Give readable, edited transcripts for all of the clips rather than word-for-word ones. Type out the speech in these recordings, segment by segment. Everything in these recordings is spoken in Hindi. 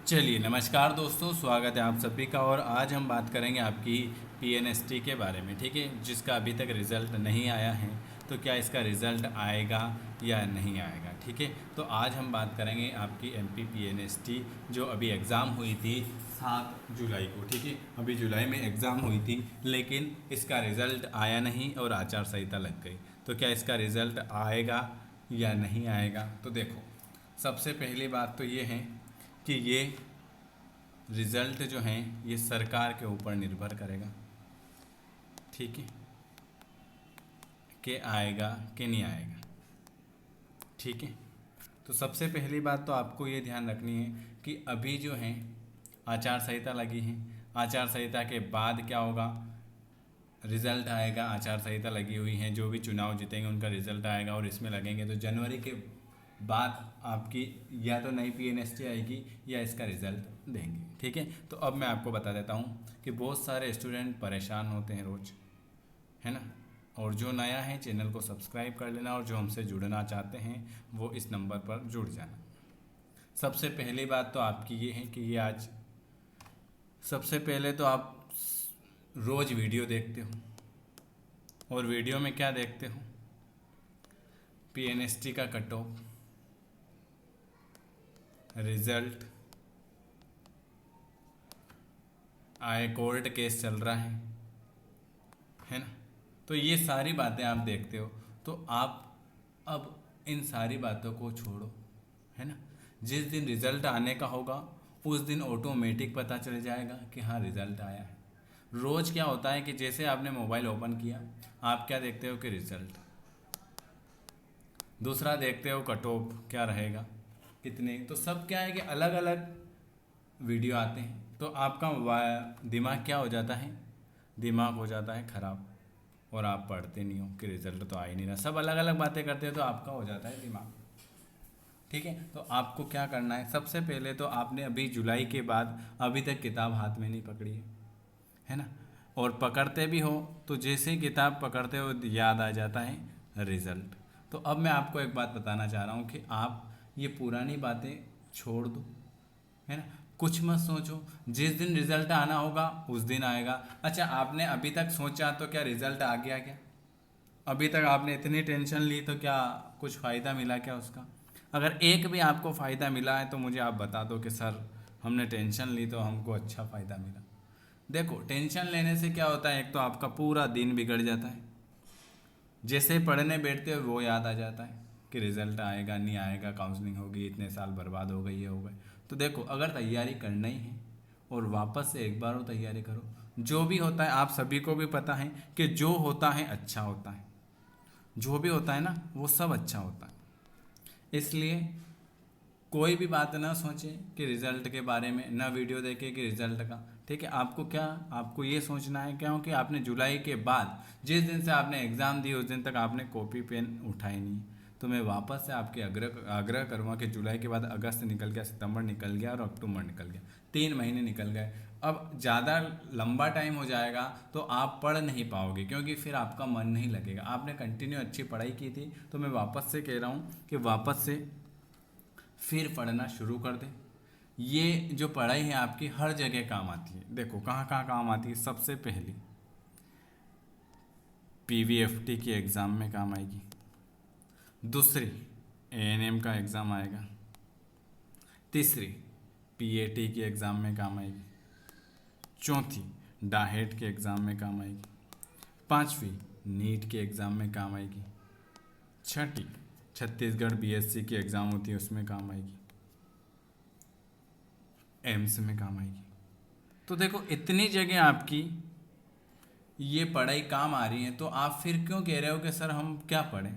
चलिए नमस्कार दोस्तों, स्वागत है आप सभी का। और आज हम बात करेंगे आपकी पीएनएसटी के बारे में, ठीक है, जिसका अभी तक रिज़ल्ट नहीं आया है। तो क्या इसका रिज़ल्ट आएगा या नहीं आएगा, ठीक है। तो आज हम बात करेंगे आपकी एमपी पीएनएसटी जो अभी एग्ज़ाम हुई थी 7 जुलाई को, ठीक है। अभी जुलाई में एग्ज़ाम हुई थी, लेकिन इसका रिज़ल्ट आया नहीं और आचार संहिता लग गई। तो क्या इसका रिज़ल्ट आएगा या नहीं आएगा? तो देखो, सबसे पहली बात तो ये है कि ये रिज़ल्ट जो हैं ये सरकार के ऊपर निर्भर करेगा, ठीक है, कि आएगा कि नहीं आएगा, ठीक है। तो सबसे पहली बात तो आपको ये ध्यान रखनी है कि अभी जो है आचार संहिता लगी है। आचार संहिता के बाद क्या होगा, रिज़ल्ट आएगा। आचार संहिता लगी हुई है, जो भी चुनाव जीतेंगे उनका रिज़ल्ट आएगा और इसमें लगेंगे। तो जनवरी के बाद आपकी या तो नई पीएनएसटी आएगी या इसका रिज़ल्ट देंगे, ठीक है। तो अब मैं आपको बता देता हूँ कि बहुत सारे स्टूडेंट परेशान होते हैं रोज़, है ना। और जो नया है चैनल को सब्सक्राइब कर लेना, और जो हमसे जुड़ना चाहते हैं वो इस नंबर पर जुड़ जाना। सबसे पहली बात तो आपकी ये है कि ये आज सबसे पहले तो आप रोज़ वीडियो देखते हो, और वीडियो में क्या देखते हो, पीएनएसटी का कट ऑफ, रिज़ल्ट, आए कोर्ट केस चल रहा है ना। तो ये सारी बातें आप देखते हो। तो आप अब इन सारी बातों को छोड़ो, है ना। जिस दिन रिज़ल्ट आने का होगा उस दिन ऑटोमेटिक पता चल जाएगा कि हाँ रिज़ल्ट आया है। रोज़ क्या होता है कि जैसे आपने मोबाइल ओपन किया, आप क्या देखते हो कि रिज़ल्ट, दूसरा देखते हो कट ऑफ क्या रहेगा, कितने। तो सब क्या है कि अलग अलग वीडियो आते हैं। तो आपका दिमाग क्या हो जाता है, दिमाग हो जाता है ख़राब, और आप पढ़ते नहीं हो कि रिज़ल्ट तो आ ही नहीं रहा। सब अलग अलग बातें करते हैं तो आपका हो जाता है दिमाग, ठीक है। तो आपको क्या करना है, सबसे पहले तो आपने अभी जुलाई के बाद अभी तक किताब हाथ में नहीं पकड़ी है ना। और पकड़ते भी हो तो जैसे ही किताब पकड़ते हो याद आ जाता है रिज़ल्ट। तो अब मैं आपको एक बात बताना चाह रहा हूँ कि आप ये पुरानी बातें छोड़ दो, है ना। कुछ मत सोचो, जिस दिन रिजल्ट आना होगा उस दिन आएगा। अच्छा, आपने अभी तक सोचा तो क्या रिजल्ट आ गया क्या? अभी तक आपने इतनी टेंशन ली तो क्या कुछ फ़ायदा मिला क्या उसका? अगर एक भी आपको फ़ायदा मिला है तो मुझे आप बता दो कि सर हमने टेंशन ली तो हमको अच्छा फ़ायदा मिला। देखो, टेंशन लेने से क्या होता है, एक तो आपका पूरा दिन बिगड़ जाता है। जैसे ही पढ़ने बैठते हो वो याद आ जाता है कि रिज़ल्ट आएगा नहीं आएगा, काउंसलिंग होगी, इतने साल बर्बाद हो गई, ये हो गए। तो देखो, अगर तैयारी करना ही है और वापस से एक बार वो तैयारी करो। जो भी होता है आप सभी को भी पता है कि जो होता है अच्छा होता है, जो भी होता है ना वो सब अच्छा होता है। इसलिए कोई भी बात ना सोचे कि रिज़ल्ट के बारे में, ना वीडियो देखे कि रिज़ल्ट का, ठीक है। आपको क्या, आपको ये सोचना है क्या कि आपने जुलाई के बाद जिस दिन से आपने एग्ज़ाम दी उस दिन तक आपने कॉपी पेन उठाई नहीं। तो मैं वापस से आपके आग्रह करूँगा कि जुलाई के बाद अगस्त निकल गया, सितंबर निकल गया और अक्टूबर निकल गया, 3 महीने निकल गए। अब ज़्यादा लंबा टाइम हो जाएगा तो आप पढ़ नहीं पाओगे, क्योंकि फिर आपका मन नहीं लगेगा। आपने कंटिन्यू अच्छी पढ़ाई की थी, तो मैं वापस से कह रहा हूँ कि वापस से फिर पढ़ना शुरू कर दें। ये जो पढ़ाई है आपकी हर जगह काम आती है। देखो कहाँ कहाँ काम आती है। सबसे पहली पीवीएफटी की एग्ज़ाम में काम आएगी, दूसरी एएनएम का एग्ज़ाम आएगा, तीसरी पीएटी की एग्ज़ाम में काम आएगी, चौथी डाहेट के एग्ज़ाम में काम आएगी, पांचवी नीट के एग्ज़ाम में काम आएगी, छठी छत्तीसगढ़ बीएससी की एग्ज़ाम होती है उसमें काम आएगी, एम्स में काम आएगी। तो देखो इतनी जगह आपकी ये पढ़ाई काम आ रही है, तो आप फिर क्यों कह रहे हो कि सर हम क्या पढ़ें,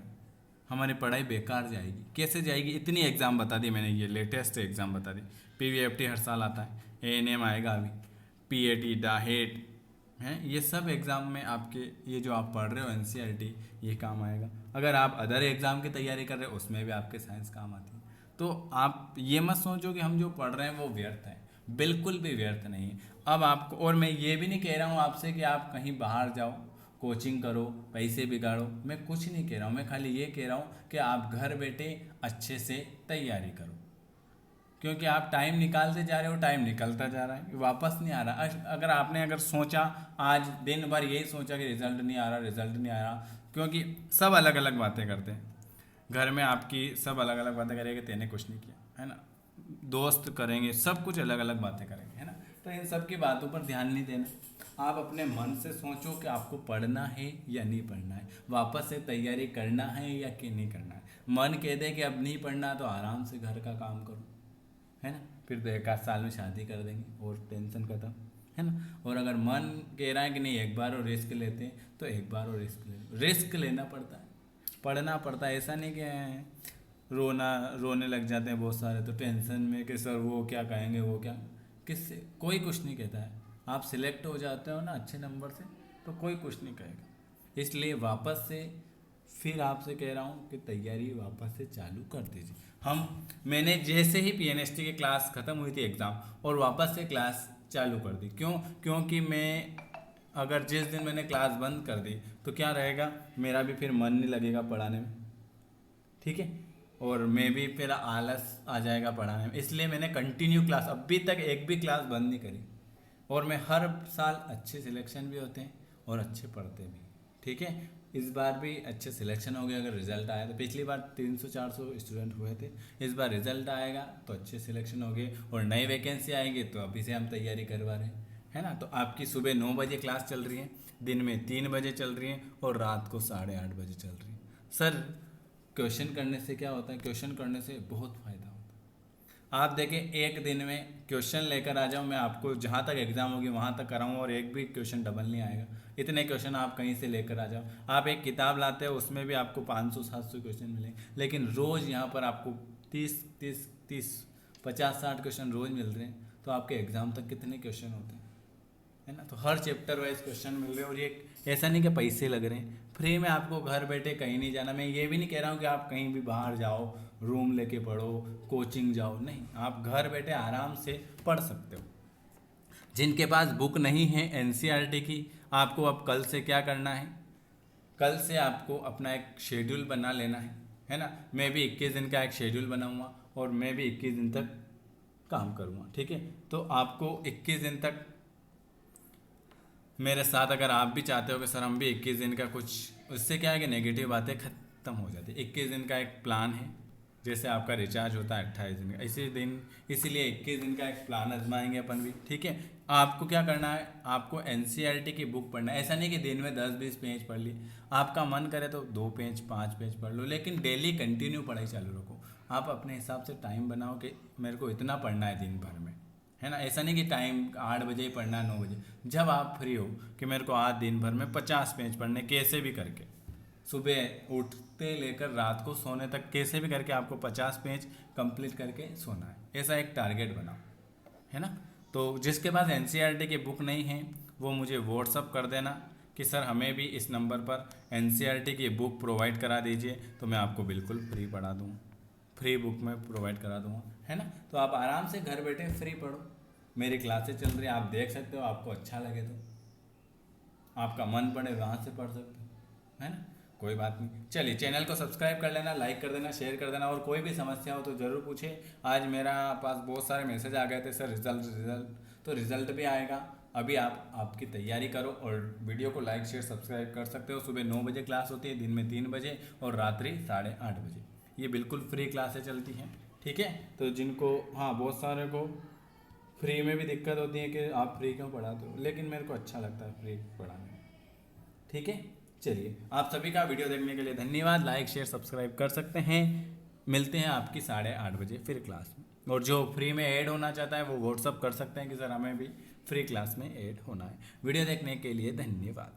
हमारी पढ़ाई बेकार जाएगी? कैसे जाएगी? इतनी एग्ज़ाम बता दी मैंने, ये लेटेस्ट एग्ज़ाम बता दी। पीवीएफटी हर साल आता है, एएनएम आएगा अभी, पीएटी, डाहेट हैं, ये सब एग्ज़ाम में आपके ये जो आप पढ़ रहे हो एनसीईआरटी ये काम आएगा। अगर आप अदर एग्ज़ाम की तैयारी कर रहे हो उसमें भी आपके साइंस काम आती है। तो आप ये मत सोचो कि हम जो पढ़ रहे हैं वो व्यर्थ है, बिल्कुल भी व्यर्थ नहीं है। अब आपको, और मैं ये भी नहीं कह रहा हूँ आपसे कि आप कहीं बाहर जाओ, कोचिंग करो, पैसे बिगाड़ो, मैं कुछ नहीं कह रहा हूँ। मैं खाली ये कह रहा हूँ कि आप घर बैठे अच्छे से तैयारी करो, क्योंकि आप टाइम निकालते जा रहे हो, टाइम निकलता जा रहा है, वापस नहीं आ रहा। अगर आपने अगर सोचा आज दिन भर यही सोचा कि रिजल्ट नहीं आ रहा, रिजल्ट नहीं आ रहा, क्योंकि सब अलग अलग बातें करते हैं घर में, आपकी सब अलग अलग बातें करेंगे, तेने कुछ नहीं किया है ना, दोस्त करेंगे, सब कुछ अलग अलग बातें करेंगे है ना। तो इन सब की बातों पर ध्यान नहीं देना, आप अपने मन से सोचो कि आपको पढ़ना है या नहीं पढ़ना है, वापस से तैयारी करना है या कि नहीं करना है। मन कह दे कि अब नहीं पढ़ना तो आराम से घर का काम करो है ना, फिर तो एक आध साल में शादी कर देंगे और टेंशन खत्म है ना। और अगर मन कह रहा है कि नहीं एक बार और रिस्क लेते हैं तो एक बार और रिस्क लेना पड़ता है, पढ़ना पड़ता है। ऐसा नहीं कि रोने लग जाते हैं बहुत सारे तो टेंशन में कि सर वो क्या कहेंगे, वो क्या, किससे कोई कुछ नहीं कहता है। आप सिलेक्ट हो जाते हो ना अच्छे नंबर से तो कोई कुछ नहीं कहेगा। इसलिए वापस से फिर आपसे कह रहा हूँ कि तैयारी वापस से चालू कर दीजिए। मैंने जैसे ही पीएनएसटी की क्लास ख़त्म हुई थी एग्ज़ाम और वापस से क्लास चालू कर दी। क्योंकि मैं अगर जिस दिन मैंने क्लास बंद कर दी तो क्या रहेगा, मेरा भी फिर मन नहीं लगेगा पढ़ाने में, ठीक है, और मैं भी फिर आलस आ जाएगा पढ़ाने में। इसलिए मैंने कंटिन्यू क्लास, अभी तक एक भी क्लास बंद नहीं करी, और मैं हर साल अच्छे सिलेक्शन भी होते हैं और अच्छे पढ़ते भी, ठीक है। इस बार भी अच्छे सिलेक्शन हो गए अगर रिजल्ट आया तो। पिछली बार 300-400 स्टूडेंट हुए थे, इस बार रिजल्ट आएगा तो अच्छे सिलेक्शन हो गए और नई वैकेंसी आएगी तो अभी से हम तैयारी करवा रहे हैं है ना। तो आपकी सुबह 9 बजे क्लास चल रही है, दिन में 3 बजे चल रही है और रात को 8:30 बजे चल रही है। सर क्वेश्चन करने से क्या होता है, क्वेश्चन करने से बहुत फ़ायदा होता है। आप देखें एक दिन में क्वेश्चन लेकर आ जाऊँ मैं, आपको जहाँ तक एग्ज़ाम होगी वहाँ तक कराऊँ और एक भी क्वेश्चन डबल नहीं आएगा। इतने क्वेश्चन आप कहीं से लेकर आ जाओ, आप एक किताब लाते हो उसमें भी आपको 500-700 क्वेश्चन मिलेंगे, लेकिन रोज़ यहाँ पर आपको 30 50-60 क्वेश्चन रोज़ मिल रहे हैं, तो आपके एग्ज़ाम तक कितने क्वेश्चन होते हैं है ना। तो हर चैप्टर वाइज क्वेश्चन मिल रहे हैं, और ये ऐसा नहीं कि पैसे लग रहे हैं, फ्री में आपको घर बैठे कहीं नहीं जाना। मैं ये भी नहीं कह रहा हूँ कि आप कहीं भी बाहर जाओ, रूम लेके पढ़ो, कोचिंग जाओ, नहीं, आप घर बैठे आराम से पढ़ सकते हो। जिनके पास बुक नहीं है एनसीईआरटी की, आपको अब कल से क्या करना है, कल से आपको अपना एक शेड्यूल बना लेना है ना। मैं भी 21 दिन का एक शेड्यूल बनाऊंगा और मैं भी 21 दिन तक काम करूंगा, ठीक है। तो आपको 21 दिन तक मेरे साथ, अगर आप भी चाहते हो कि सर हम भी 21 दिन का कुछ, उससे क्या है कि नेगेटिव बातें ख़त्म हो जाती है। 21 दिन का एक प्लान है, जैसे आपका रिचार्ज होता है 28 दिन का, इसीलिए 21 दिन का एक प्लान आजमाएंगे अपन भी, ठीक है। आपको क्या करना है, आपको एनसीईआरटी की बुक पढ़ना है। ऐसा नहीं कि दिन में 10-20 पेज पढ़ ली, आपका मन करे तो 2 पेज 5 पेज पढ़ लो, लेकिन डेली कंटिन्यू पढ़ाई चालू रखो। आप अपने हिसाब से टाइम बनाओ कि मेरे को इतना पढ़ना है दिन भर में, है ना। ऐसा नहीं कि टाइम 8 बजे ही पढ़ना है, 9 बजे, जब आप फ्री हो कि मेरे को आज दिन भर में 50 पेज पढ़ने, कैसे भी करके, सुबह उठते लेकर रात को सोने तक कैसे भी करके आपको 50 पेज कंप्लीट करके सोना है। ऐसा एक टारगेट बनाओ, है ना। तो जिसके पास एनसीईआरटी की बुक नहीं है वो मुझे व्हाट्सअप कर देना कि सर हमें भी इस नंबर पर एनसीईआरटी की बुक प्रोवाइड करा दीजिए, तो मैं आपको बिल्कुल फ्री पढ़ा दूँगा, फ्री बुक में प्रोवाइड करा दूँगा, है ना। तो आप आराम से घर बैठे फ्री पढ़ो, मेरी क्लासेस चल रही है, आप देख सकते हो, आपको अच्छा लगे तो, आपका मन पड़े वहाँ से पढ़ सकते हो, है ना। कोई बात नहीं, चलिए चैनल को सब्सक्राइब कर लेना, लाइक कर देना, शेयर कर देना, और कोई भी समस्या हो तो ज़रूर पूछे। आज मेरा पास बहुत सारे मैसेज आ गए थे सर रिज़ल्ट, तो रिज़ल्ट भी आएगा। अभी आप आपकी तैयारी करो और वीडियो को लाइक शेयर सब्सक्राइब कर सकते हो। सुबह 9 बजे क्लास होती है, दिन में 3 बजे और रात्रि 8:30 बजे, ये बिल्कुल फ्री क्लासें चलती हैं, ठीक है। तो जिनको, हाँ, बहुत सारे को फ्री में भी दिक्कत होती है कि आप फ्री क्यों पढ़ाते हो, लेकिन मेरे को अच्छा लगता है फ्री पढ़ाने में, ठीक है। चलिए, आप सभी का वीडियो देखने के लिए धन्यवाद। लाइक शेयर सब्सक्राइब कर सकते हैं। मिलते हैं आपकी 8:30 बजे फिर क्लास में, और जो फ्री में ऐड होना चाहता है वो व्हाट्सअप कर सकते हैं कि सर हमें भी फ्री क्लास में ऐड होना है। वीडियो देखने के लिए धन्यवाद।